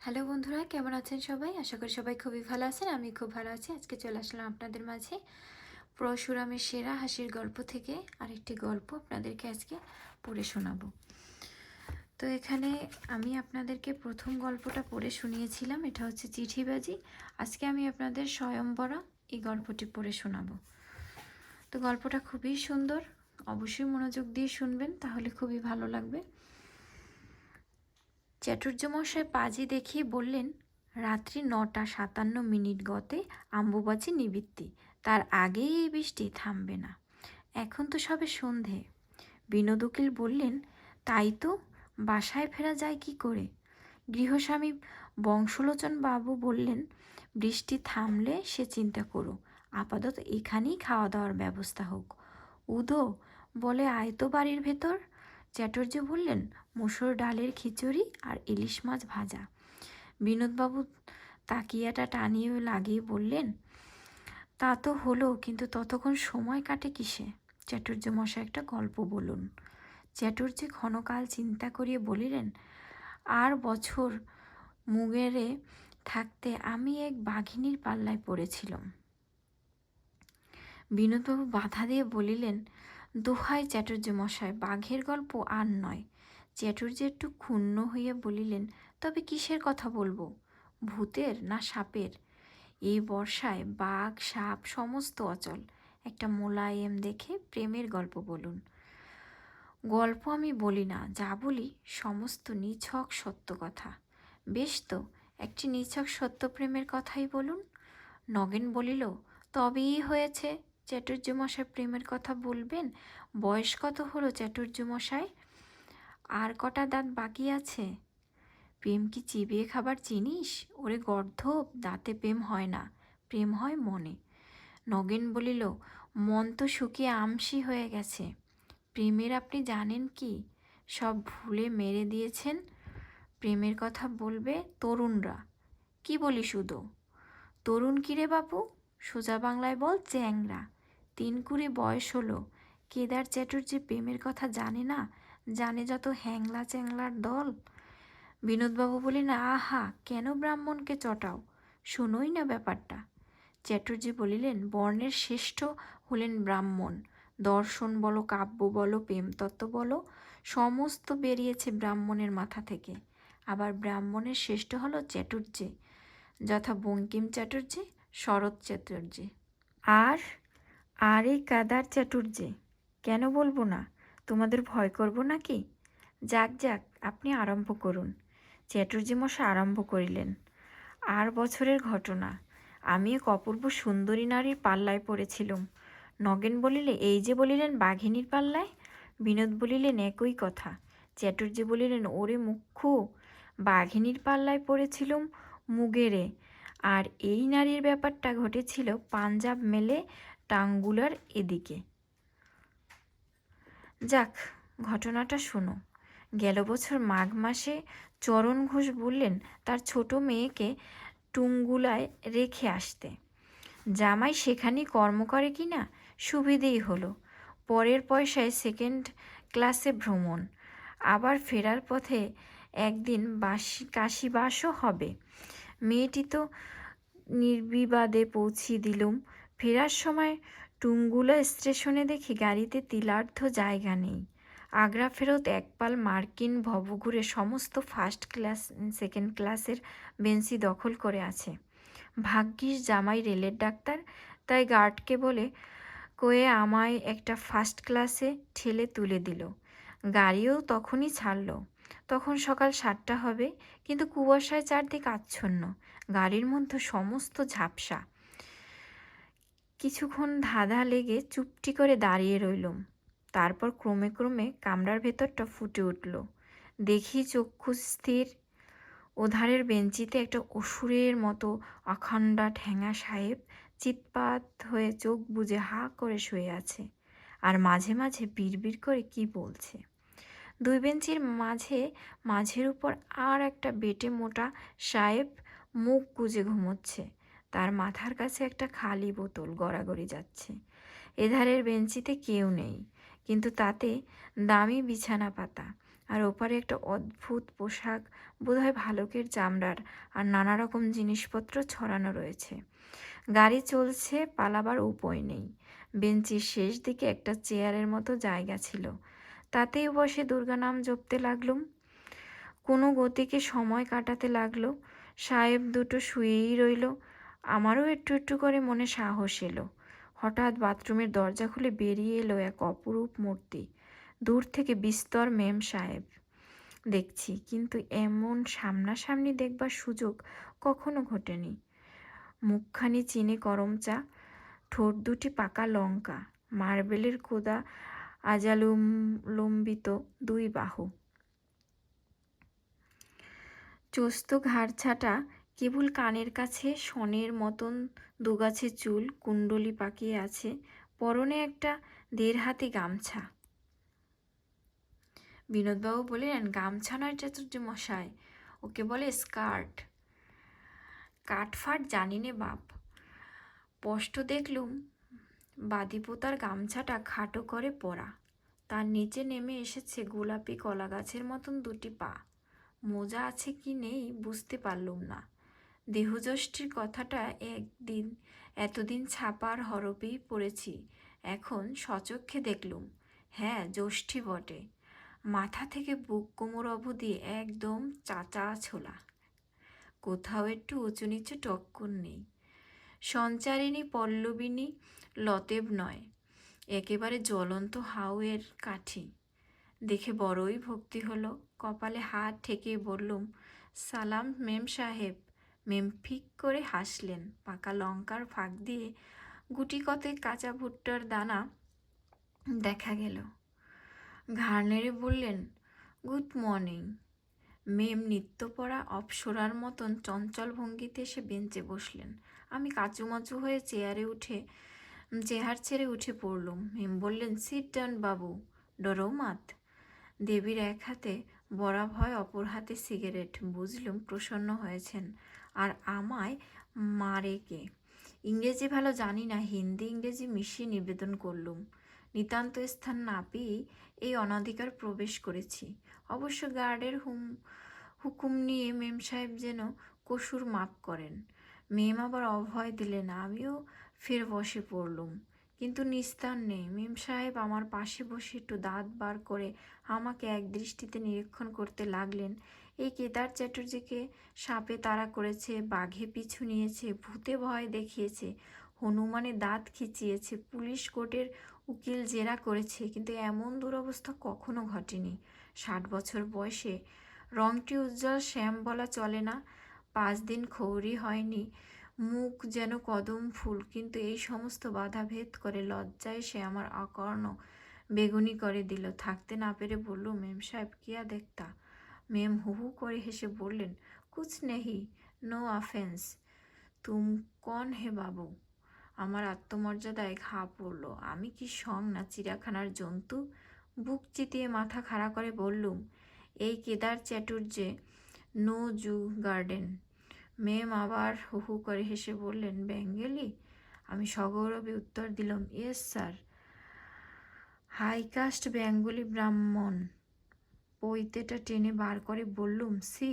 Hello বন্ধুরা, কেমন আছেন সবাই? আশা করি সবাই খুবই ভালো আছেন। আমি খুব ভালো আছি। আজকে চলে আসলাম আপনাদের মাঝে পরশুরামের সেরা হাসির গল্প থেকে আরেকটি গল্প আপনাদেরকে আজকে পড়ে শোনাবো। তো এখানে আমি আপনাদেরকে প্রথম গল্পটা পড়ে শুনিয়েছিলাম, এটা হচ্ছে চিঠিবাজি। আজকে আমি আপনাদের স্বয়ংবরা এই গল্পটি পড়ে শোনাবো। তো গল্পটা খুবই সুন্দর, অবশ্যই মনোযোগ দিয়ে শুনবেন, তাহলে খুবই ভালো লাগবে। চাটুর্যমশাই পাজি দেখিয়ে বললেন, রাত্রি ৯টা ৫৭ গতে আম্বুবাচি নিবৃত্তি, তার আগেই এই বৃষ্টি থামবে না। এখন তো সবে সন্ধে। বিনোদ উকিল বললেন, তাই তো, বাসায় ফেরা যায় কি করে? গৃহস্বামী বংশলোচন বাবু বললেন, বৃষ্টি থামলে সে চিন্তা করো, আপাতত এখানেই খাওয়া দাওয়ার ব্যবস্থা হোক। উদো বলে, আয় তো বাড়ির ভেতর। চ্যাটার্য বললেন, মুসুর ডালের খিচুড়ি আর ইলিশ মাছ ভাজা। বিনোদবাবু তাকিয়াটা টানিয়ে লাগিয়ে বললেন, তা তো হলো, কিন্তু ততক্ষণ সময় কাটে কিসে? চ্যাটার্য মশাই একটা গল্প বলুন। চ্যাটার্জি ক্ষণকাল চিন্তা করিয়ে বলিলেন, আর বছর মুগেরে থাকতে আমি এক বাঘিনীর পাল্লায় পড়েছিলাম। বিনোদবাবু বাধা দিয়ে বলিলেন, দোহাই চ্যাটার্য মশাই, বাঘের গল্প আর নয়। চ্যাটার্জি একটু ক্ষুণ্ণ হইয়া বলিলেন, তবে কিসের কথা বলবো? ভূতের না সাপের? এই বর্ষায় বাঘ সাপ সমস্ত অচল। একটা মোলায়েম দেখে প্রেমের গল্প বলুন। গল্প আমি বলি না, যা বলি সমস্ত নিছক সত্য কথা। বেশ তো, একটি নিছক সত্য প্রেমের কথাই বলুন। নগেন বলিল, তবেই হয়েছে। চ্যাটার্য মশাই প্রেমের কথা বলবেন? বয়স কত হলো চ্যাটার্য মশাই? আর কটা দাঁত বাকি আছে? প্রেম কি চিবিয়ে খাবার জিনিস? ওরে গর্ধব, দাঁতে প্রেম হয় না, প্রেম হয় মনে। নগেন বলিল, মন তো শুকিয়ে আমসি হয়ে গেছে। প্রেমের আপনি জানেন কি? সব ভুলে মেরে দিয়েছেন। প্রেমের কথা বলবে তরুণরা। কি বলি শুধু? তরুণ কিরে বাপু? সোজা বাংলায় বল, চ্যাংরা। ৩ কুড়ি বয়স হলো। কেদার চ্যাটার্জি প্রেমের কথা জানে না? জানে যত হ্যাংলা চ্যাংলার দল। বিনোদবাবু বলিলেন, আহা, কেন ব্রাহ্মণকে চটাও? শোনোই না ব্যাপারটা। চ্যাটার্জি বলিলেন, বর্ণের শ্রেষ্ঠ হলেন ব্রাহ্মণ। দর্শন বলো, কাব্য বলো, প্রেমতত্ত্ব বলো, সমস্ত বেরিয়েছে ব্রাহ্মণের মাথা থেকে। আবার ব্রাহ্মণের শ্রেষ্ঠ হলো চ্যাটার্জি, যথা বঙ্কিম চ্যাটার্জি, শরৎ চ্যাটার্জি, আর আর এই কাদার চ্যাটার্জি। কেন বলবো না? তোমাদের ভয় করব নাকি? যাক যাক, আপনি আরম্ভ করুন। চ্যাটার্জি মশাই আরম্ভ করিলেন। আর বছরের ঘটনা। আমি এক অপূর্ব সুন্দরী নারীর পাল্লায় পড়েছিলুম। নগেন বলিলে, এই যে বলিলেন বাঘিনীর পাল্লায়? বিনোদ বলিলেন, একই কথা। চ্যাটার্জি বলিলেন, ওরে মুখ্যু, বাঘিনীর পাল্লায় পড়েছিলুম মুগেরে। আর এই নারীর ব্যাপারটা ঘটেছিল পাঞ্জাব মেলে টাঙ্গুলার এদিকে। যাক, ঘটনাটা শোনো। গেল বছর মাঘ মাসে চরণ ঘোষ বললেন তার ছোট মেয়েকে টুঙ্গুলায় রেখে আসতে। জামাই সেখানেই কর্ম করে কি না, সুবিধেই হলো। পরের পয়সায় সেকেন্ড ক্লাসে ভ্রমণ। আবার ফেরার পথে একদিন কাশিবাসও হবে। মেয়েটি তো নির্বিবাদে পৌঁছিয়ে দিলুম। ফেরার সময় টুঙ্গুলা স্টেশনে দেখি গাড়িতে তিলার্ধ জায়গা নেই। আগ্রা ফেরত একপাল মার্কিন ভবঘুরে সমস্ত ফার্স্ট ক্লাস সেকেন্ড ক্লাসের বেঞ্চি দখল করে আছে। ভাগ্যিস জামাই রেলের ডাক্তার, তাই গার্ডকে বলে কয়ে আমায় একটা ফার্স্ট ক্লাসে ঠেলে তুলে দিল। গাড়িও তখনই ছাড়ল। তখন সকাল 7টা হবে, কিন্তু কুয়াশায় চারদিক আচ্ছন্ন। গাড়ির মধ্যে সমস্ত ঝাপসা। কিছুক্ষণ ধাঁধা লেগে চুপটি করে দাঁড়িয়ে রইলুম। তারপর ক্রমে ক্রমে কামরার ভেতরটা ফুটে উঠল। দেখি চক্ষু স্থির। ওধারের বেঞ্চিতে একটা অসুরের মতো অখণ্ডা ঠ্যাঙা সাহেব চিৎপাত হয়ে চোখ বুজে হা করে শুয়ে আছে, আর মাঝে মাঝে বিড়বিড় করে কি বলছে। দুই বেঞ্চির মাঝের উপর আর একটা বেটে মোটা সাহেব মুখ গুজে ঘুমোচ্ছে। তার মাথার কাছে একটা খালি বোতল গড়াগড়ি যাচ্ছে। এধারের বেঞ্চিতে কেউ নেই, কিন্তু তাতে দামি বিছানা পাতা, আর ওপারে একটা অদ্ভুত পোশাক, বোধহয় ভালুকের চামড়ার, আর নানা রকম জিনিসপত্র ছড়ানো রয়েছে। গাড়ি চলছে, পালাবার উপায় নেই। বেঞ্চির শেষ দিকে একটা চেয়ারের মতো জায়গা ছিল, তাতেই বসে দুর্গা নাম জপতে লাগলুম। কোনো গতিকে সময় কাটাতে লাগলো। সাহেব দুটো শুয়েই রইল। আমারও একটু একটু করে মনে সাহস এলো। হঠাৎ বাথরুমের দরজা খুলে বেরিয়ে এলো এক অপরূপ মূর্তি। দূর থেকে বিস্তর মেম সাহেব দেখছি, কিন্তু এমন সামনাসামনি দেখবার সুযোগ কখনো ঘটেনি। মুখখানি চিনে করমচা, ঠোঁট দুটি পাকা লঙ্কা, মার্বেলের কোদা আজালম্বিত দুই বাহু, চোস্ত ঘাড় ছাটা, কেবল কানের কাছে শনের মতন দুগাছে চুল, কুণ্ডলি পাকিয়ে আছে, পরনে একটা ১.৫ হাতে গামছা। বিনোদবাবু বললেন, গামছা নয় চাতুর্যমশাই, ওকে বলে স্কার্ট। কাটফাট জানি নে বাপ। স্পষ্ট দেখলুম বাদিপোতার গামছাটা খাটো করে পরা, তার নিচে নেমে এসেছে গোলাপি কলা গাছের মতন দুটি পা। মোজা আছে কি নেই বুঝতে পারলুম না। দেহযষ্টির কথাটা এতদিন ছাপার হরপেই পড়েছি, এখন সচক্ষে দেখলুম, হ্যাঁ যষ্টি বটে। মাথা থেকে বুক কোমর অবধি একদম চাচা ছোলা, কোথাও একটু উঁচু নিচু টক্কর নেই। সঞ্চারিণী পল্লবিনী লতেব নয়, একেবারে জ্বলন্ত হাউয়ের কাঠি। দেখে বড়ই ভক্তি হলো। কপালে হাত ঠেকিয়ে বললুম, সালাম মেম সাহেব। মেম ফিক করে হাসলেন। পাকা লঙ্কার ফাঁক দিয়ে গুটি কতে কাঁচা ভুট্টার দানা দেখা গেল। ঘাড় নেড়ে বললেন, গুড মর্নিং। মেম নিত্যপড়া অপ্সরার মতন চঞ্চল ভঙ্গিতে এসে বেঞ্চে বসলেন। আমি কাচুমাচু হয়ে চেয়ার ছেড়ে উঠে পড়লুম। মেম বললেন, সিট ডাউন বাবু, ডরৌমাত। দেবীর এক হাতে বড়া ভয়, অপর হাতে সিগারেট। বুঝলুম প্রসন্ন হয়েছেন। আর আমায় মারে কে? ইংরেজি ভালো জানি না, হিন্দি ইংরেজি মিশিয়ে নিবেদন করলুম। নিতান্ত স্থান না পেয়েই এই অনধিকার প্রবেশ করেছি। অবশ্য গার্ডের হুকুম নিয়ে মেম সাহেব যেন কসুর মাপ করেন। মেম আবার অভয় দিলেন। আমিও ফের বসে পড়লুম, কিন্তু নিস্তার নেই। মেম সাহেব আমার পাশে বসে একটু দাঁত বার করে আমাকে এক দৃষ্টিতে নিরীক্ষণ করতে লাগলেন। এই কেদার চ্যাটার্জিকে সাপে তাড়া করেছে, বাঘে পিছু নিয়েছে, ভূতে ভয় দেখিয়েছে, হনুমানে দাঁত খিচিয়েছে, পুলিশ কোর্টের উকিল জেরা করেছে, কিন্তু এমন দুরবস্থা কখনো ঘটেনি। ৬০ বছর বয়সে রংটি উজ্জ্বল শ্যাম বলা চলে না, ৫ দিন খৌরি হয়নি, মুখ যেন কদম ফুল, কিন্তু এই সমস্ত বাধা ভেদ করে লজ্জায় সে আমার আকর্ণ বেগুনি করে দিল। থাকতে না পেরে বললুম, মেম সাহেব কিয়া দেখতা? মেম হু হু করে হেসে বললেন, কুছ নেহি, নো অফেন্স। তুম কন হে বাবু? আমার আত্মমর্যাদায় ঘা পড়ল। আমি কি সং না চিড়িয়াখানার জন্তু? বুক চিতিয়ে মাথা খাড়া করে বললুম, এই কেদার চ্যাটুর্যে, নো জু গার্ডেন। মেম আবার হু হু করে হেসে বললেন, বেঙ্গলি? আমি সগৌরবে উত্তর দিলাম, ইয়েস স্যার, হাইকাস্ট বেঙ্গলি ব্রাহ্মণ। পৈতেটা টেনে বার করে বললুম, সি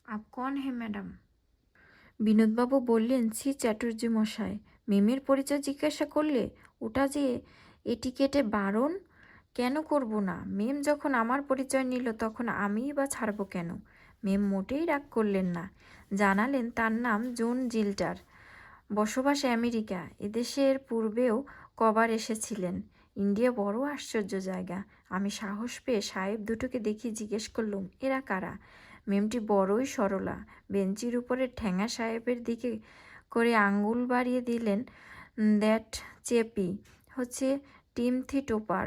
আপ কন হে ম্যাডাম? বিনোদবাবু বললেন, সি চ্যাটার্জি মশাই। মেমের পরিচয় জিজ্ঞাসা করলে? ওটা যে এটিকেটে বারণ। কেন করব না? মেম যখন আমার পরিচয় নিল তখন আমিই বা ছাড়ব কেন? মেম মোটেই রাগ করলেন না, জানালেন তার নাম জোন জিল্টার, বসবাস আমেরিকা, এদেশের পূর্বেও কবার এসেছিলেন। ইন্ডিয়া বড় আশ্চর্য জায়গা। আমি সাহস পেয়ে সাহেব দুটোকে দেখি জিজ্ঞেস করলুম, এরা কারা? মেমটি বড়ই সরলা, বেঞ্চির উপরে ঠ্যাঙা সাহেবের দিকে করে আঙ্গুল বাড়িয়ে দিলেন। দ্যাট চেপি হচ্ছে টিমথি টোপার,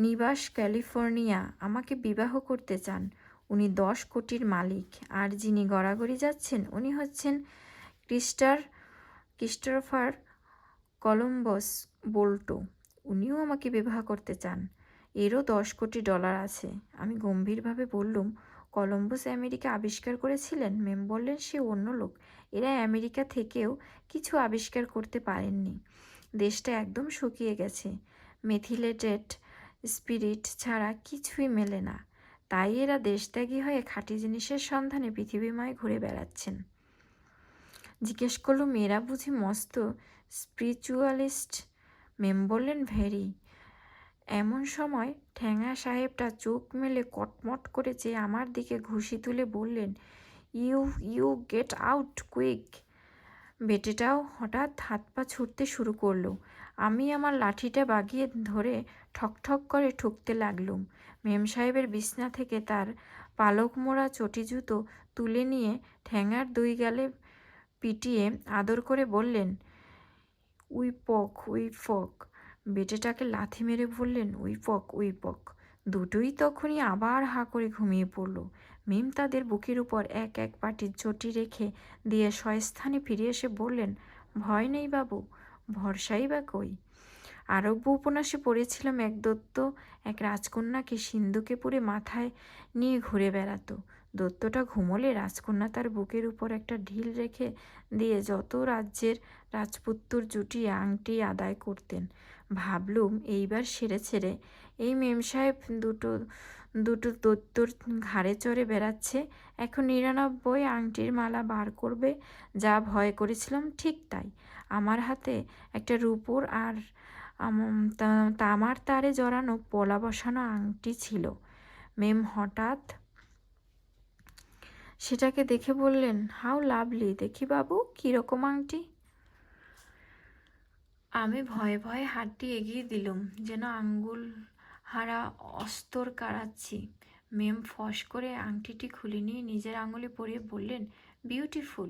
নিবাস ক্যালিফোর্নিয়া। আমাকে বিবাহ করতে চান। উনি ১০ কোটির মালিক। আর যিনি গড়াগড়ি যাচ্ছেন উনি হচ্ছেন ক্রিস্টোফার কলম্বাস বোল্টো। উনিও আমাকে বিবাহ করতে চান। এরও ১০ কোটি ডলার আছে। আমি গম্ভীরভাবে বললুম, কলম্বাস আমেরিকা আবিষ্কার করেছিলেন? মেম বললেন, সে অন্য লোক। এরা আমেরিকা থেকেও কিছু আবিষ্কার করতে পারেননি। দেশটা একদম শুকিয়ে গেছে। মেথিলেটেড স্পিরিট ছাড়া কিছুই মেলে না। তাই এরা দেশত্যাগী হয়ে খাঁটি জিনিসের সন্ধানে পৃথিবীময় ঘুরে বেড়াচ্ছেন। জিজ্ঞেস করলুম, এরা বুঝি মস্ত স্পিরিচুয়ালিস্ট? মেম বললেন, ভেরি। এমন সময় ঠ্যাঙা সাহেবটা চোখ মেলে কটমট করে চেয়ে আমার দিকে ঘুষি তুলে বললেন, you you get out quick. বেটেটাও হঠাৎ হাত পা ছুটতে শুরু করলো। আমি আমার লাঠিটা বাগিয়ে ধরে ঠকঠক করে ঠুকতে লাগলুম। মেম সাহেবের বিছনা থেকে তার পালক মোড়া চটি জুতো তুলে নিয়ে ঠ্যাঙার দুই গালে পিটিয়ে আদর করে বললেন, উইপক উইপক। বেটেটাকে লাথি মেরে বললেন, উইপক উইপক। দুটোই তখনই আবার হাঁ করে ঘুমিয়ে পড়ল। মিম তাদের বুকের উপর এক এক পাটির চটি রেখে দিয়ে স্বস্থানে ফিরে এসে বললেন, ভয় নেই বাবু, ভরসাই বা কই। আরব্য উপন্যাসে পড়েছিলাম এক দত্ত এক রাজকন্যাকে সিন্ধুকে পুরে মাথায় নিয়ে ঘুরে বেড়াতো। দত্তটা ঘুমোলে রাজকন্যা তার বুকের উপর একটা ঢিল রেখে দিয়ে যত রাজ্যের রাজপুত্তর জুটিয়ে আংটি আদায় করতেন। ভাবলুম এইবার সেরে ছেড়ে এই মেম সাহেব দুটো দুটো দত্তর ঘাড়ে চড়ে বেড়াচ্ছে, এখন 99 আংটির মালা বার করবে। যা ভয় করেছিলাম ঠিক তাই। আমার হাতে একটা রূপোর আর তামার তারে জড়ানো পলা বসানো আংটি ছিল। মেম হঠাৎ সেটাকে দেখে বললেন, হাউ লাভলি, দেখি বাবু কীরকম আংটি। আমি ভয়ে ভয়ে হাতটি এগিয়ে দিলুম, যেন আঙ্গুল হারা অস্তর কাড়াচ্ছি। মেম ফস করে আংটিটি খুলে নিয়ে নিজের আঙুলে পরিয়ে বললেন, বিউটিফুল।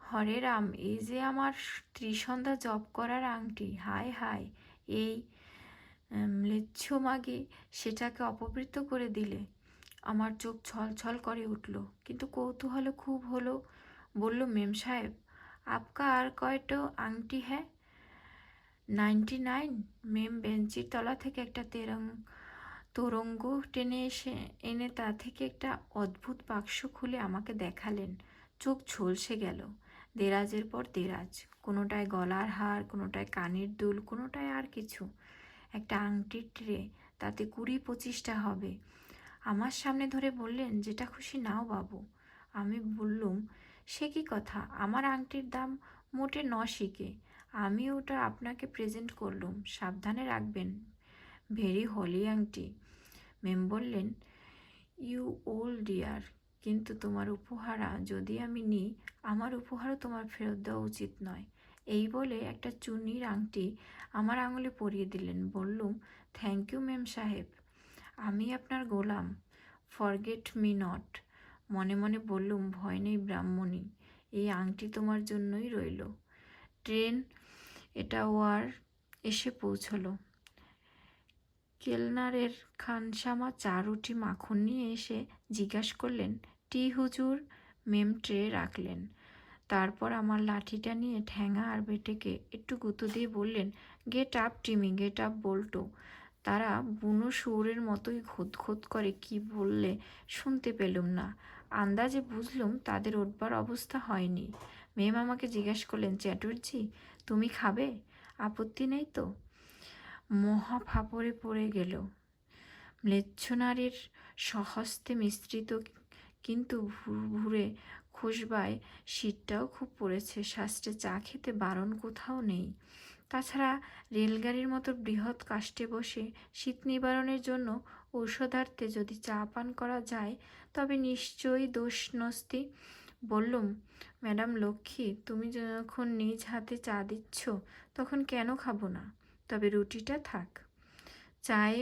হরে রাম, এই যে আমার ত্রিসন্ধ্যা জপ করার আংটি। হায় হায়, এই ম্লেচ্ছ মাগে সেটাকে অপবৃত করে দিলে। আমার চোখ ছলছল করে উঠল, কিন্তু কৌতূহল খুব হলো। বলল, মেম সাহেব, আপকা আর কয়টো আংটি হ্যাঁ? 99। মেম বেঞ্চির তলা থেকে একটা তোরঙ্গ টেনে এনে তা থেকে একটা অদ্ভুত বাক্স খুলে আমাকে দেখালেন। চোখ ঝলসে গেল। দেরাজের পর দেরাজ, কোনোটায় গলার হার, কোনোটায় কানের দুল, কোনোটায় আর কিছু। একটা আংটির ট্রে, তাতে 20-25টা হবে। আমার সামনে ধরে বললেন, যেটা খুশি নাও বাবু। আমি বললুম, সে কি কথা, আমার আংটির দাম মোটে 9 শিকে। আমি ওটা আপনাকে প্রেজেন্ট করলুম, সাবধানে রাখবেন, ভেরি হলি আংটি। মেম বললেন, ইউ ওল্ড ডিয়ার, কিন্তু তোমার উপহারা যদি আমি নিই, আমার উপহারও তোমার ফেরত দেওয়া উচিত নয়। এই বলে একটা চুনির আংটি আমার আঙুলে পরিয়ে দিলেন। বললুম, থ্যাংক ইউ মেম সাহেব, আমি আপনার গোলাম, ফরগেট মি নট। মনে মনে বললুম, ভয় নেই ব্রাহ্মণী, এই আংটি তোমার জন্যই রইল। ট্রেন এটা ওয়ার এসে পৌঁছলো। কেলনারের খানসামা চা রুটি মাখন নিয়ে এসে জিজ্ঞাসা করলেন, টি হুজুর। মেম ট্রে রাখলেন। তারপর আমার লাঠিটা নিয়ে ঠ্যাঙা আর বেটেকে একটু গুঁতো দিয়ে বললেন, get up Timmy, get up Boltu. তারা বুনো শুয়োরের মতোই খোদ করে কি বললে শুনতে পেলুম না। আন্দাজে বুঝলুম তাদের উঠবার অবস্থা হয়নি। মেম আমাকে জিজ্ঞাসা করলেন, চ্যাটুর্জি, তুমি খাবে? আপত্তি নেই তো? মহা ফাপড়ে পড়ে গেল। ম্লেচ্ছ নারীর স্বহস্তে মিশ্রিত কিন্তু ভুরে খোসবায় শীতটাও খুব পড়েছে। শাস্ত্রে চা খেতে বারণ কোথাও নেই। তাছাড়া রেলগাড়ির মতো বৃহৎ কাষ্ঠে বসে শীত নিবারণের জন্য ঔষধার্থে যদি চা পান করা যায়, তবে নিশ্চয়ই দোষ নস্তি। বললুম, ম্যাডাম লক্ষ্মী, তুমি যখন নিজ হাতে চা দিচ্ছ, তখন কেন খাবো না? তবে রুটিটা থাক। চায়ে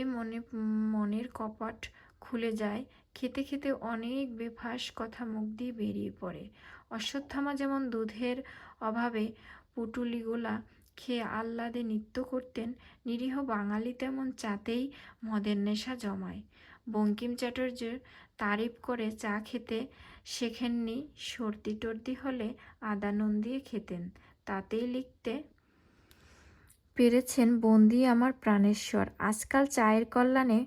মনের কপাট খুলে যায়। খেতে খেতে অনেক বেফাঁস কথা মুখ দিয়ে বেরিয়ে পড়ে। অশ্বত্থামা যেমন দুধের অভাবে পুটুলিগোলা খেয়ে আহ্লাদে নৃত্য করতেন, নিরীহ বাঙালি তেমন চাতেই মদের নেশা জমায়। বঙ্কিম চ্যাটার্জির তারিফ করে চা খেতে শেখেননি। সর্দি টর্দি হলে আদা নুন দিয়ে খেতেন, তাতেই লিখতে পেরেছেন, বন্দি আমার প্রাণেশ্বর। আজকাল চায়ের কল্যাণে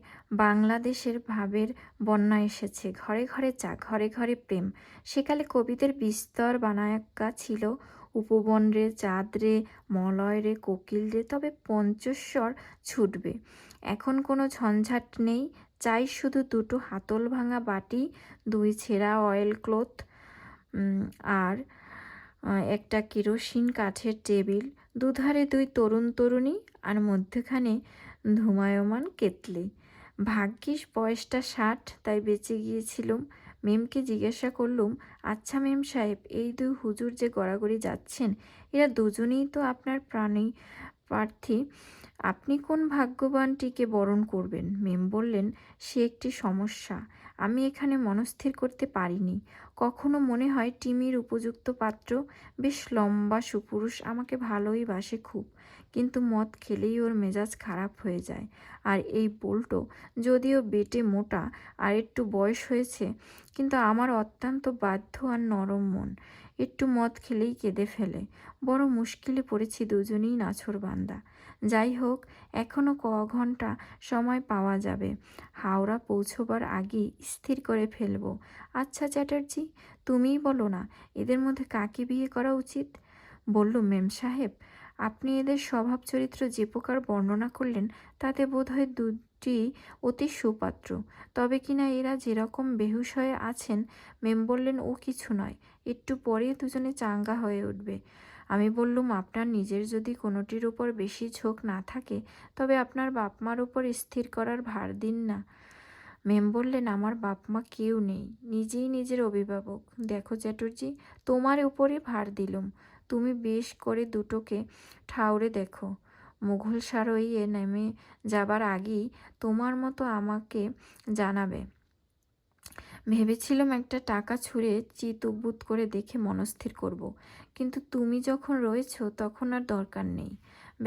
বাংলাদেশের ভাবের বন্যা এসেছে। ঘরে ঘরে চা, ঘরে ঘরে প্রেম। সেকালে কবিদের বিস্তর বানায়াক্কা ছিল, উপবন রে, চাঁদ রে, মলয় রে, কোকিল রে, তবে পঞ্চস্বর ছুটবে। এখন কোনো ঝঞ্ঝাট নেই। চাই শুধু দুটো হাতল ভাঙা বাটি, 2 ছেঁড়া অয়েল ক্লথ, আর একটা কেরোসিন কাঠের টেবিল, দুধারে 2 তরুণ তরুণী, আর মধ্যখানে ধূমায়মান কেতলি। ভাগ্যিস বয়সটা 60, তাই বেঁচে গিয়েছিলুম। মেমকে জিজ্ঞাসা করলুম, আচ্ছা মেম সাহেব, এই 2 হুজুর যে গড়াগড়ি যাচ্ছেন, এরা দুজনেই তো আপনার প্রার্থী। আপনি কোন ভাগ্যবানটিকে বরণ করবেন? মেম বললেন, সে একটি সমস্যা। আমি এখানে মনস্থির করতে পারিনি। কখনো মনে হয় টিমির উপযুক্ত পাত্র, বেশ লম্বা সুপুরুষ, আমাকে ভালোই বাসে খুব, কিন্তু মদ খেলেই ওর মেজাজ খারাপ হয়ে যায়। আর এই বল্টু যদিও বেটে মোটা আর একটু বয়স হয়েছে, কিন্তু আমার অত্যন্ত বাধ্য আর নরম মন। একটু মদ খেলেই কেঁদে ফেলে। বড় মুশকিলে পড়েছি, দুজনেই নাছোড়বান্দা। যাই হোক, এখনও ঘন্টা সময় পাওয়া যাবে। হাওড়া পৌঁছবার আগেই স্থির করে ফেলব। আচ্ছা চ্যাটার্জি, তুমিই বলো না, এদের মধ্যে কাকে বিয়ে করা উচিত? বললুম, মেম সাহেব, আপনি এদের স্বভাব চরিত্র যে প্রকার বর্ণনা করলেন, তাতে বোধহয় দুটি অতি সুপাত্র। তবে কিনা এরা যেরকম বেহুশ হয়ে আছেন। মেম বললেন, ও কিছু নয়, একটু পরেই দুজনে চাঙ্গা হয়ে উঠবে। আমি বললুম, আপনার নিজের যদি কোনোটির উপর বেশি ঝোঁক না থাকে, তবে আপনার বাপমার উপর স্থির করার ভার দিন না। মেম বললেন, আমার বাপমা কেউ নেই, নিজেই নিজের অভিভাবক। দেখো চ্যাটার্জি, তোমার উপরই ভার দিলুম, তুমি বেশ করে দুটোকে ঠাউরে দেখো। মুঘল সারইয়ে নেমে যাবার আগেই তোমার মতো আমাকে জানাবে। ভেবেছিলাম একটা টাকা ছুঁড়ে চিত উদ্বুদ্ধ করে দেখে মনস্থির করব, কিন্তু তুমি যখন রয়েছ তখন আর দরকার নেই।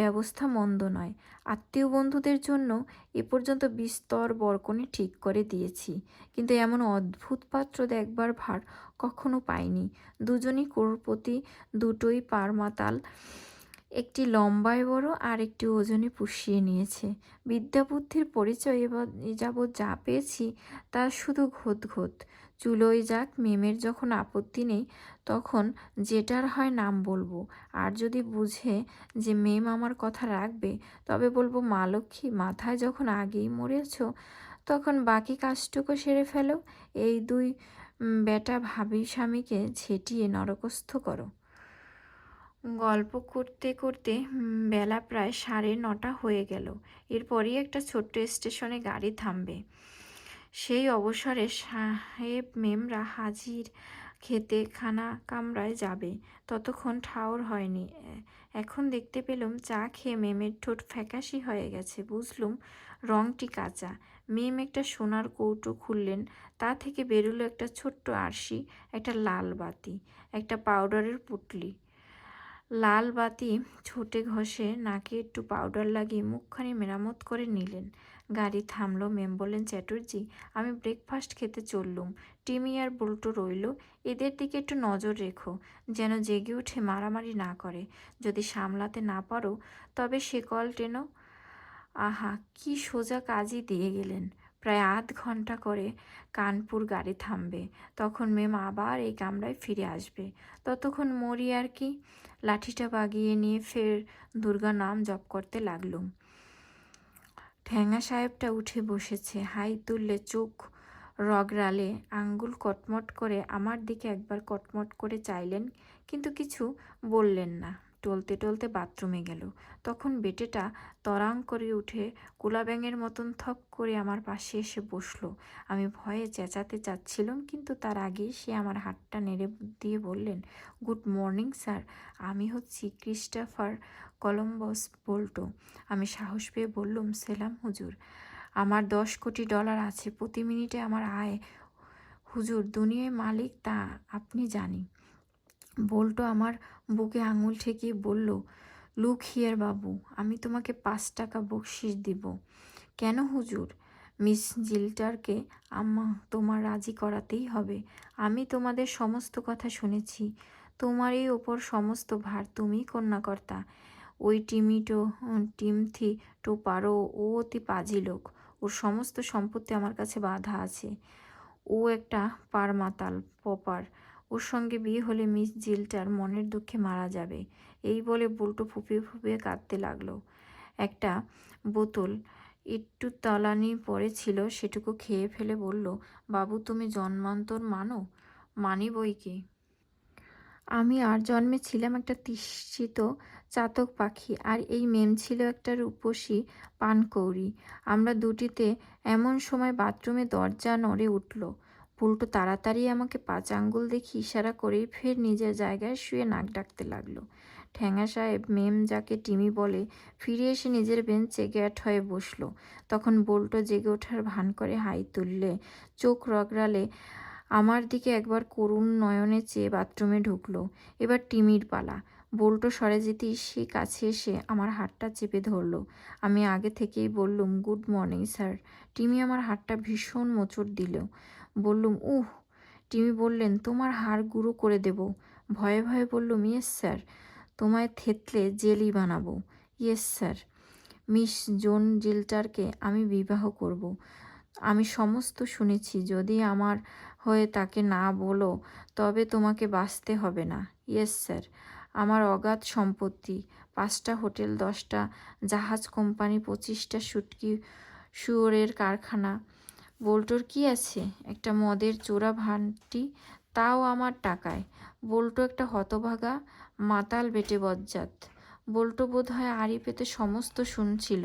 ব্যবস্থা মন্দ নয়। আত্মীয় বন্ধুদের জন্য এ পর্যন্ত বিস্তর বরকনে ঠিক করে দিয়েছি, কিন্তু এমন অদ্ভুত পাত্র দেখবার ভার কখনো পাইনি। দুজনই করোড়পতি, দুটোই পারমাতাল। একটি লম্বায় বড়, আর একটি ওজনে পুষিয়ে নিয়েছে। বিদ্যাবুদ্ধির পরিচয় এ যাবৎ যা পেয়েছি তা শুধু ঘোত। চুলোয় যাক, মেমের যখন আপত্তি নেই, তখন যেটার হয় নাম বলবো। আর যদি বুঝে যে মেম আমার কথা রাখবে, তবে বলবো, মা লক্ষ্মী, মাথায় যখন আগেই মরেছ, তখন বাকি কাজটুকু সেরে ফেলো। এই 2 বেটা ভাবি স্বামীকে ঝেঁটিয়ে নরকস্থ করো। গল্প করতে করতে বেলা প্রায় 9:30 হয়ে গেল। এরপরই একটা ছোট্ট স্টেশনে গাড়ি থামবে। সেই অবসরে সাহেব মেমরা হাজির খেতে খানা কামরায় যাবে। ততক্ষণ ঠাউর হয়নি। এখন দেখতে পেলুম চা খেয়ে মেমের ঠোঁট ফ্যাকাশি হয়ে গেছে। বুঝলুম রংটি কাঁচা। মেম একটা সোনার কৌটো খুললেন, তা থেকে বেরোলো একটা ছোট্ট আরশি, একটা লাল বাতি, একটা পাউডারের পুটলি। লাল বাতি ছোটে ঘষে নাকে একটু পাউডার লাগিয়ে মুখখানি মেরামত করে নিলেন। গাড়ি থামলো। মেম বললেন, চ্যাটার্জি, আমি ব্রেকফাস্ট খেতে চললুম। টিমি আর বল্টু রইল। এদের দিকে একটু নজর রেখো, যেন জেগে উঠে মারামারি না করে। যদি সামলাতে না পারো, তবে সে কল টেনো। আহা, কি সোজা কাজই দিয়ে গেলেন। প্রায় আধ ঘন্টা করে কানপুর গাড়ি থামবে, তখন মেম আবার এই কামরায় ফিরে আসবে। ততক্ষণ মরি আর কি। লাঠিটা বাগিয়ে নিয়ে ফের দুর্গা নাম জপ করতে লাগলুম। ঠ্যাঙা সাহেবটা উঠে বসেছে, হাই তুললে, চোখ রগড়ালে, আঙ্গুল কটমট করে আমার দিকে একবার কটমট করে চাইলেন, কিন্তু কিছু বললেন না। টলতে টলতে বাথরুমে গেল। তখন বেটেটা তরাং করে উঠে কুলাব্যাঙের মতন থপ করে আমার পাশে এসে বসলো। আমি ভয়ে চেঁচাতে চাচ্ছিলাম, কিন্তু তার আগেই সে আমার হাতটা নেড়ে দিয়ে বললেন, গুড মর্নিং স্যার, আমি হচ্ছি ক্রিস্টোফার কলম্বাস বল্টু। আমি সাহস পেয়ে বললুম, সেলাম হুজুর। আমার $10 কোটি আছে, প্রতি মিনিটে আমার আয় হুজুর, দুনিয়ায় মালিক তা আপনি জানি। বল্টু আমার বুকে আঙুল ঠেকিয়ে বলল, লুক হিয়ার বাবু, আমি তোমাকে 5 টাকা বকশিস দিব। কেন হুজুর? মিস জিল্টারকে তোমার রাজি করাতেই হবে। আমি তোমাদের সমস্ত কথা শুনেছি। তোমারই ওপর সমস্ত ভার, তুমিই কন্যাকর্তা। ওই টিমথি টোপারও, ও অতি পাজি লোক। ওর সমস্ত সম্পত্তি আমার কাছে বাঁধা আছে। ও একটা পারমাতাল পপার। ওর সঙ্গে বিয়ে হলে মিস জিল্টার মনের দুঃখে মারা যাবে। এই বলে বল্টু ফুপিয়ে ফুপিয়ে কাঁদতে লাগলো। একটা বোতল একটু তলানি পড়েছিল, সেটুকু খেয়ে ফেলে বলল, বাবু তুমি জন্মান্তর মানো? মানি বই কি। আমি আর জন্মে ছিলাম একটা তৃষিত চাতক পাখি, আর এই মেম ছিল একটা রূপসী পানকৌড়ি। আমরা দুটিতে এমন সময় বাথরুমে দরজা নড়ে উঠল। পুলটো তাড়াতাড়ি আমাকে 5 আঙ্গুল দেখে ইশারা করেই ফের নিজের জায়গায় শুয়ে নাক ডাকতে লাগলো। ঠ্যাঙা সাহেব, মেম যাকে টিমি বলে, ফিরে এসে নিজের বেঞ্চে গ্যাঁট হয়ে বসলো। তখন বল্টো জেগে ওঠার ভান করে হাই তুললে, চোখ রগড়ালে আমার দিকে একবার করুণ নয়নে চেয়ে বাথরুমে ঢুকলো। এবার টিমির পালা। বল্টো সরে যেতেই সে কাছে এসে আমার হাতটা চেপে ধরলো। আমি আগে থেকেই বললুম, গুড মর্নিং স্যার। টিমি আমার হাতটা ভীষণ মোচড় দিল। বললুম, উহ। টিমি বললেন, তোমার হাড় গুঁড়ো করে দেব। ভয়ে ভয়ে বললুম, ইয়েস স্যার। তোমায় থেতলে জেলি বানাবো। Yes sir. মিস জোন জিল্টারকে আমি বিবাহ করব। আমি সমস্ত শুনেছি। যদি আমার হয়ে তাকে না বলো তবে তোমাকে বাঁচতে হবে না। Yes sir. আমার অগাধ সম্পত্তি, 5টা হোটেল, 10টা জাহাজ কোম্পানি, 25টা শুয়োরের কারখানা। বল্টোর কি আছে? একটা মদের চোরা ভান্টি, তাও আমার টাকায়। বল্টো একটা হতভাগা মাতাল বেটে বজ্জাত। বল্টো বোধ হয় আড়ি পেতে সমস্ত শুনছিল।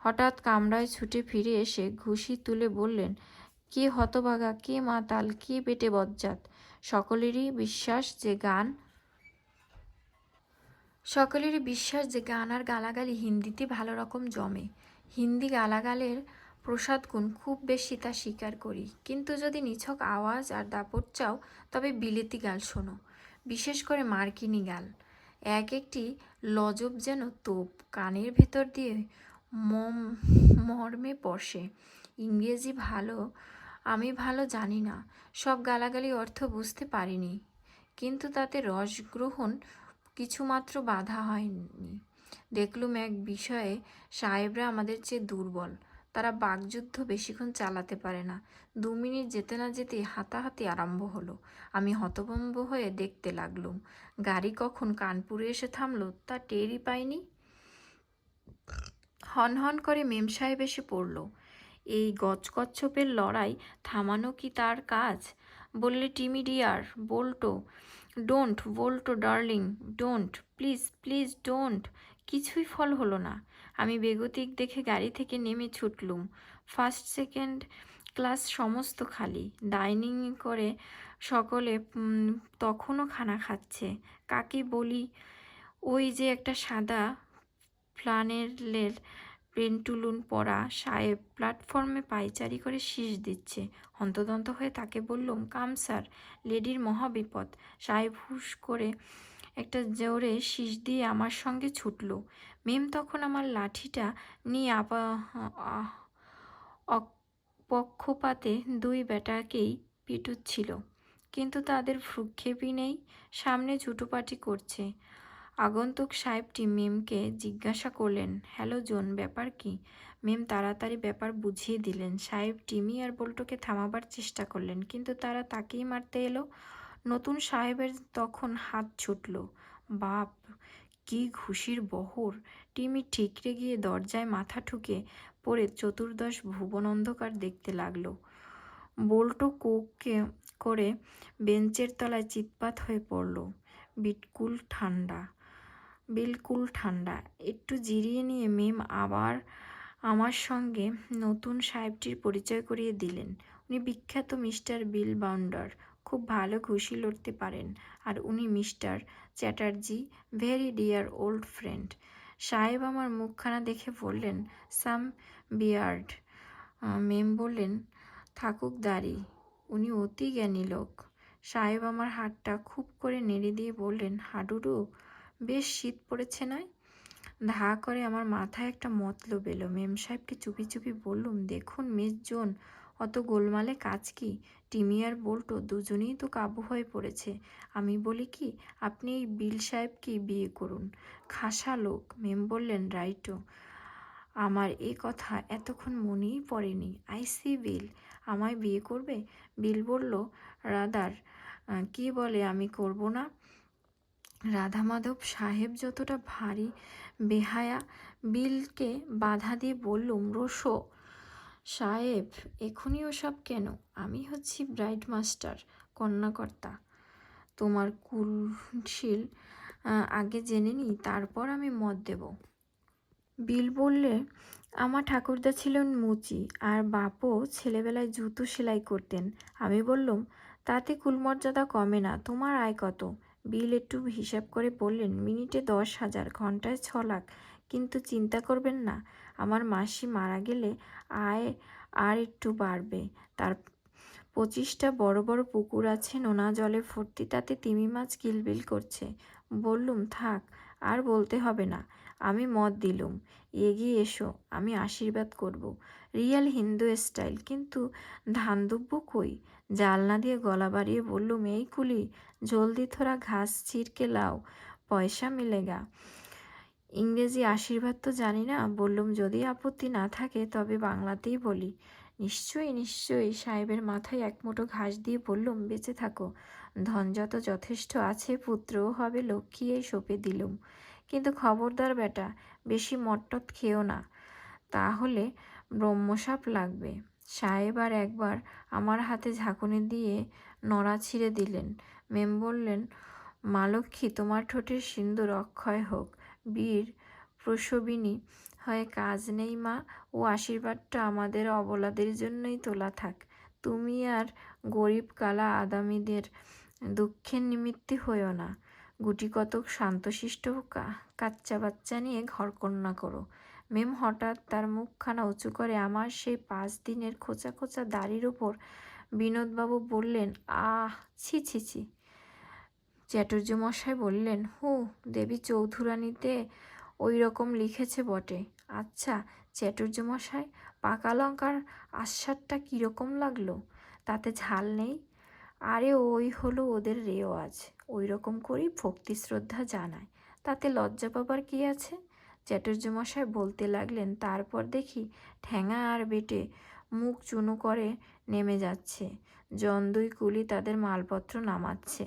হঠাৎ কামরায় ছুটে ফিরে এসে ঘুষি তুলে বললেন, কে হতভাগা, কে মাতাল, কে বেটে বজ্জাত? সকলেরই বিশ্বাস যে গান আর গালাগালি হিন্দিতে ভালো রকম জমে। হিন্দি গালাগালের প্রসাদগুণ খুব বেশি, তা স্বীকার করি। কিন্তু যদি নিছক আওয়াজ আর দাপট চাও, তবে বিলেতি গাল শোনো, বিশেষ করে মার্কিনি গাল। এক একটি লজব যেন তোপ, কানের ভেতর দিয়ে মর্মে পড়ে। ইংরেজি আমি ভালো জানি না, সব গালাগালি অর্থ বুঝতে পারিনি, কিন্তু তাতে রসগ্রহণ কিছুমাত্র বাধা হয়নি। দেখলুম এক বিষয়ে সাহেবরা আমাদের চেয়ে দুর্বল। তারা বাকযুদ্ধ বেশিক্ষণ চালাতে পারে না। 2 মিনিট যেতে না যেতেই হাতাহাতি আরম্ভ হলো। আমি হতভম্ব হয়ে দেখতে লাগলুম। গাড়ি কখন কানপুরে এসে থামলো তা টেরই পাইনি। হনহন করে মেম সাহেব এসে পড়ল। এই গজকচ্ছপের লড়াই থামানো কি তার কাজ? বললে, Timmy dear, Bolto, don't, Bolto darling, don't, please please don't. কিছুই ফল হলো না। আমি বেগতিক দেখে গাড়ি থেকে নেমে ছুটলুম। ফার্স্ট সেকেন্ড ক্লাস সমস্ত খালি। ডাইনিং করে সকলে তখনও খানা খাচ্ছে। কাকে বলি? ওই যে একটা সাদা ফ্লানেলের পেন্টুলুন পরা সাহেব প্ল্যাটফর্মে পায়চারি করে শীষ দিচ্ছে। হন্তদন্ত হয়ে তাকে বললুম, কাম স্যার, লেডির মহাবিপদ। সাহেব হুশ করে একটা জোরে শীষ দিয়ে আমার সঙ্গে ছুটল। মেম তখন আমার লাঠিটা নিয়ে পক্ষপাতে 2 বেটাকেই পিটুচ্ছিল, কিন্তু তাদের ভ্রুক্ষেপই নেই। সামনে ছুটোপাটি করছে। আগন্তুক সাহেবটি মেমকে জিজ্ঞাসা করলেন, হ্যালো জোন, ব্যাপার কি? মেম তাড়াতাড়ি ব্যাপার বুঝিয়ে দিলেন। সাহেব টিমি আর বল্টোকে থামাবার চেষ্টা করলেন, কিন্তু তারা তাকেই মারতে এলো। নতুন সাহেবের তখন হাত ছুটল। বাপ, কি ঘুষির বহর! টিমি ঠিকরে গিয়ে দরজায় মাথা ঠুকে পড়ে চতুর্দশ ভুবন অন্ধকার দেখতে লাগলো। বল্টো কোকে করে বেঞ্চের তলায় চিৎপাত হয়ে পড়ল। বিলকুল ঠান্ডা। একটু জিরিয়ে নিয়ে মেম আবার আমার সঙ্গে নতুন সাহেবটির পরিচয় করিয়ে দিলেন। উনি বিখ্যাত মিস্টার বিল বাউন্ডার, খুব ভালো ঘুষি লড়তে পারেন। আর উনি mister Chatterjee, very deer old friend. সাহেব আমার মুখখানা দেখে বললেন, সাম বিয়ার্ড। মেম বললেন, থাকুক দাড়ি। উনি অতি জ্ঞানী লোক। সাহেব আমার হাতটা খুব করে নেড়ে দিয়ে বললেন, হাডুডু, বেশ শীত পড়েছে নয়? ধা করে আমার মাথায় একটা মতলব এলো। মেম সাহেবকে চুপি চুপি বললুম, দেখুন মিস জোন, অত গোলমালে কাজ কি? টিমি আর বল্টো দুজনেই তো কাবু হয়ে পড়েছে। আমি বলি কি, আপনি এই বিল সাহেবকেই বিয়ে করুন, খাসা লোক। মেম বললেন, রাইটো। আমার এ কথা এতক্ষণ মনেই পড়েনি। আই সি বিল আমায় বিয়ে করবে? বিল বলল, রাদার। কি বলে আমি করব না? রাধামাধব সাহেব যতটা ভারী বেহায়া, বিলকে বাধা দিয়ে বললুম, রোশো সাহেব, এখনই ওসব কেন? আমি হচ্ছি ব্রাইড মাস্টার, কন্যাকর্তা। তোমার কুলশীল আগে জেনে নিই, তারপর আমি মত দেব। বিল বললে, আমার ঠাকুরদা ছিলেন মুচি, আর বাপও ছেলেবেলায় জুতো সেলাই করতেন। আমি বললুম, তাতে কুলমর্যাদা কমে না। তোমার আয় কত? বিল একটু হিসাব করে বললেন, মিনিটে 10,000, ঘন্টায় 6 লাখ। কিন্তু চিন্তা করবেন না, আমার মাসি মারা গেলে আয় আর একটু বাড়বে। তার 25টা বড় বড় পুকুর আছে, নোনা জলে ভর্তি, তাতে তিমি মাছ কিলবিল করছে। বললুম, থাক, আর বলতে হবে না। আমি মত দিলুম। এগিয়ে এসো, আমি আশীর্বাদ করব। Real Hindu style. কিন্তু ধান দুব্ব কই? জালনা দিয়ে গলা বাড়িয়ে বললুম, এই কুলি, জলদি থোড়া ঘাস ছিঁড়কে লাও, পয়সা মিলেগা। ইংরেজি আশীর্বাদ তো জানি না। বললুম, যদি আপত্তি না থাকে তবে বাংলাতেই বলি। নিশ্চয়ই নিশ্চয়ই। সাহেবের মাথায় এক মুঠো ঘাস দিয়ে বললুম, বেঁচে থাকো। ধন যত যথেষ্ট আছে, পুত্রও হবে লক্ষ্মী, এই সঁপে দিলুম। কিন্তু খবরদার বেটা, বেশি মটটত খেও না, তাহলে ব্রহ্মশাপ লাগবে। সাহেব আর একবার আমার হাতে ঝাঁকুনি দিয়ে নড়া ছিঁড়ে দিলেন। মেম বললেন, মা লক্ষ্মী, তোমার ঠোঁটের সিন্দুর অক্ষয় হোক। বীর প্রসবিনী হয়ে কাজ নেই মা, ও আশীর্বাদটা আমাদের অবলাদের জন্যই তোলা থাক। তুমি আর গরিব কালা আদামিদের দুঃখের নিমিত্তে হইও না। গুটি কতক শান্তশিষ্ট কাচ্চা বাচ্চা নিয়ে ঘরকন্যা করো। মেম হঠাৎ তার মুখখানা উঁচু করে আমার সেই 5 দিনের খোঁচা খোঁচা দাড়ির ওপর বিনোদবাবু বললেন, আহ, ছি ছি ছি। চ্যাটুর্যমশাই বললেন, দেবী চৌধুরানীতে ওই রকম লিখেছে বটে। আচ্ছা চ্যাটুর্যমশাই, পাকা লঙ্কার আস্বাদটা কীরকম লাগলো? তাতে ঝাল নেই? আরে ওই হলো ওদের রেওয়াজ, ওই রকম করেই ভক্তি শ্রদ্ধা জানায়, তাতে লজ্জা পাবার কী আছে? চ্যাটুর্যমশাই বলতে লাগলেন, তারপর দেখি ঠ্যাঙা আর বেটে মুখ চুনো করে নেমে যাচ্ছে। জন 2 কুলি তাদের মালপত্র নামাচ্ছে।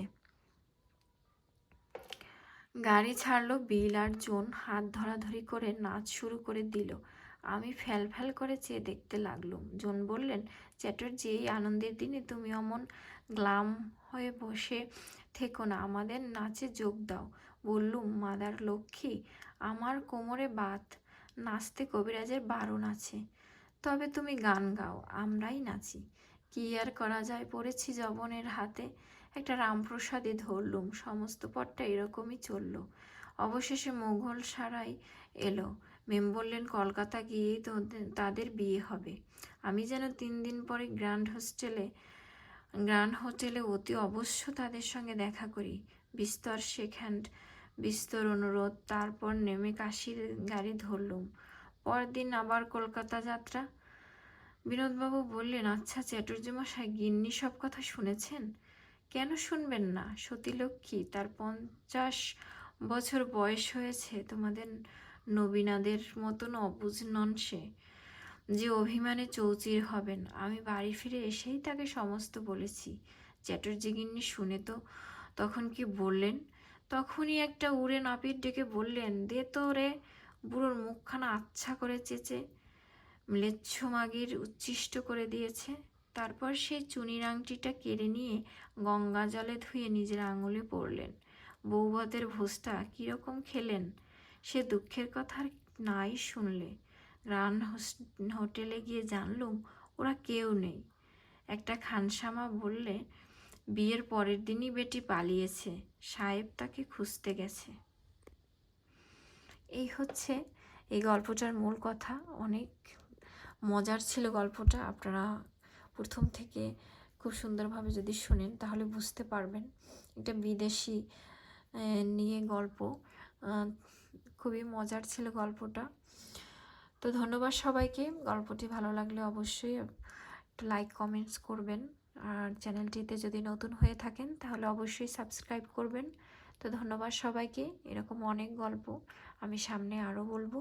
গাড়ি ছাড়লো। বিল আর জোন হাত ধরাধরি করে নাচ শুরু করে দিল। আমি ফ্যাল ফ্যাল করে চেয়ে দেখতে লাগলুম। জোন বললেন, চ্যাটার্জি, এই আনন্দের দিনে তুমি অমন গ্লাম হয়ে বসে থেকো না, আমাদের নাচে যোগ দাও। বললুম, মাদার লক্ষ্মী, আমার কোমরে বাত, নাচতে কবিরাজের বারণ আছে। তবে তুমি গান গাও, আমরাই নাচি। কি আর করা যায়, পড়েছি জবনের হাতে। একটা রামপ্রসাদই ধরলুম, সমস্ত পথটা এরকমই চলল। অবশেষে মোগল সারাই এলো। মেম বললেন, কলকাতা গিয়েই তো তাদের বিয়ে হবে। আমি যেন 3 দিন পরে গ্র্যান্ড হোটেলে অতি অবশ্য তাদের সঙ্গে দেখা করি। বিস্তর শেক হ্যান্ড, বিস্তর অনুরোধ, তারপর নেমে কাশির গাড়ি ধরলুম। পরদিন আবার কলকাতা যাত্রা। বিনোদবাবু বললেন, আচ্ছা চ্যাটুর্যমশাই, গিন্নি সব কথা শুনেছেন? কেন শুনবেন না? সতীলক্ষ্মী, তার 50 বছর বয়স হয়েছে। তোমাদের নবীনাদের মতন অবুঝ নন সে, যে অভিমানে চৌচির হবেন। আমি বাড়ি ফিরে এসেই তাকে সমস্ত বলেছি। চ্যাটার্জি গিন্নি শুনে তো তখন কি বললেন, তখনই একটা উড়ে নাপিত ডেকে বললেন, দে তো রে বুড়োর মুখখানা আচ্ছা করে চেঁচে ম্লেচ্ছ মাগির উচ্ছিষ্ট করে দিয়েছে। তারপর সেই চুনির আংটিটা কেড়ে নিয়ে গঙ্গা জলে ধুয়ে নিজের আঙুলে পড়লেন। বৌভাতের ভোজটা কীরকম খেলেন সে দুঃখের কথা আর নাই শুনলে। গ্র্যান্ড হোটেলে গিয়ে জানলুম ওরা কেউ নেই। একটা খানসামা বললে, বিয়ের পরের দিনই বেটি পালিয়েছে, সাহেব তাকে খুঁজতে গেছে। এই হচ্ছে এই গল্পটার মূল কথা। অনেক মজার ছিল গল্পটা। আপনারা প্রথম থেকে খুব সুন্দরভাবে যদি শুনেন তাহলে বুঝতে পারবেন। এটা বিদেশি নিয়ে গল্প, খুবই মজার ছিল গল্পটা। তো ধন্যবাদ সবাইকে। গল্পটি ভালো লাগলে অবশ্যই একটু লাইক কমেন্টস করবেন, আর চ্যানেলটিতে যদি নতুন হয়ে থাকেন তাহলে অবশ্যই সাবস্ক্রাইব করবেন। তো ধন্যবাদ সবাইকে। এরকম অনেক গল্প আমি সামনে আরও বলবো।